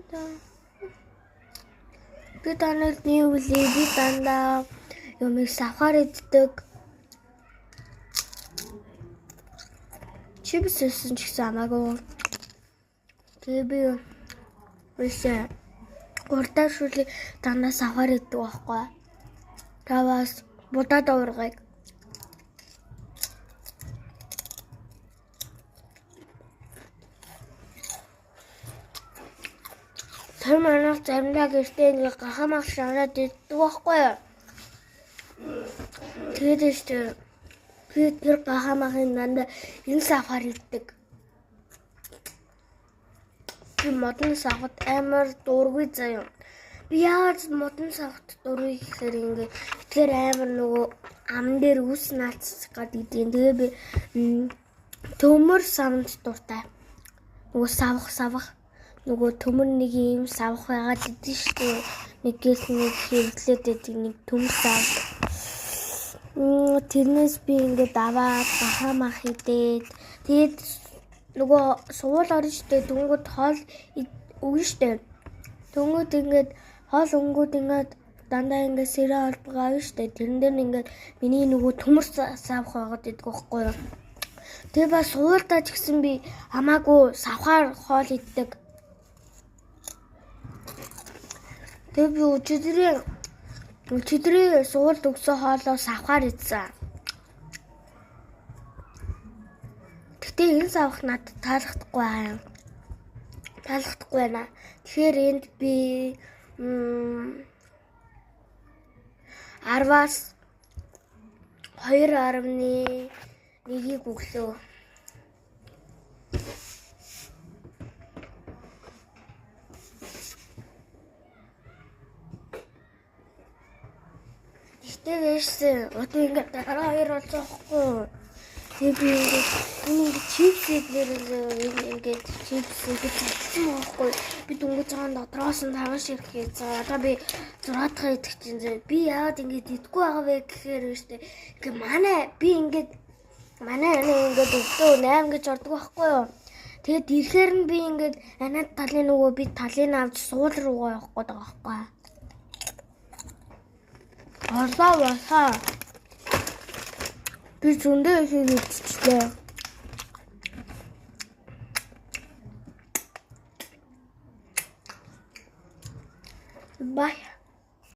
Би таныг нийлүүлээ. Би дандаа юмыг савхаар иддэг. Чипс өссөн ч гэсэн хамаагүй. Тэгээ би үгүй урдаа шүлээ дандаа савхаар иддэг байхгүй. Таваас будаа дуургайг. Тэр манайх заримдаа гэртээ ингээ гахамах шавнаад иддэг байхгүй. Тэгээд ихтэй би тэр гахамахын дандаа энэ савхаар иддэг. Би модон савхад амар дургүй заяа. Би яаж модон савхад дургүй гэхээр ингээ тэр амар нөгөө ам дээр үс наацчих гад идэв. Тэгээ би төмөр савнд дуртай. Нөгөө савх нөгөө төмөр нэг юм савх байгаад идэв штэ. Нэгээс нэг хэвлээд идэг нэг төмөр сав. Тэрнээс би ингээ даваад гахамах идээд тэгээд нөгөө суул орно штэ дүнгууд хоол өгнө штэ. Дүнгууд ингээд хоол өнгүүд ингээд дандаа ингээд сэрэ олбгаа штэ. Тэрэн дээр ингээд миний нөгөө төмөр савх байгаад идэг байхгүй юу. Тэгээ ба суултаа ч гэсэн би хамаагүй савхаар хоол иддэг. Тэгээ би өчигдрийн суулт өгсөн хоолоо савхаар идсэн. Гэтэ энэ савх надад таалагдахгүй байна. Тэгэхээр энд би 10-аас 2.1-ийг өглөө. Тэгээд одоо ингээд дараа 2 болсон байхгүй. Тэгээд би ингээд чипс ингээд чипс идсэн байхгүй. Би дүнгийн цагаан дотроос нь таван ширх хийсэн. Одоо би 6 дахь идэх чинь би яагаад ингээд идэггүй байгаа вэ гэхээр штэ. Ингээ манай ингээд өглөө 8 гэж ордог байхгүй юу. Тэгээд ирэхээр нь би ингээд анаад талын нөгөө би талын авч суул руугаа явах гээд байгаа байхгүй. Баса. Би зөндөө их идчихлээ. Бай.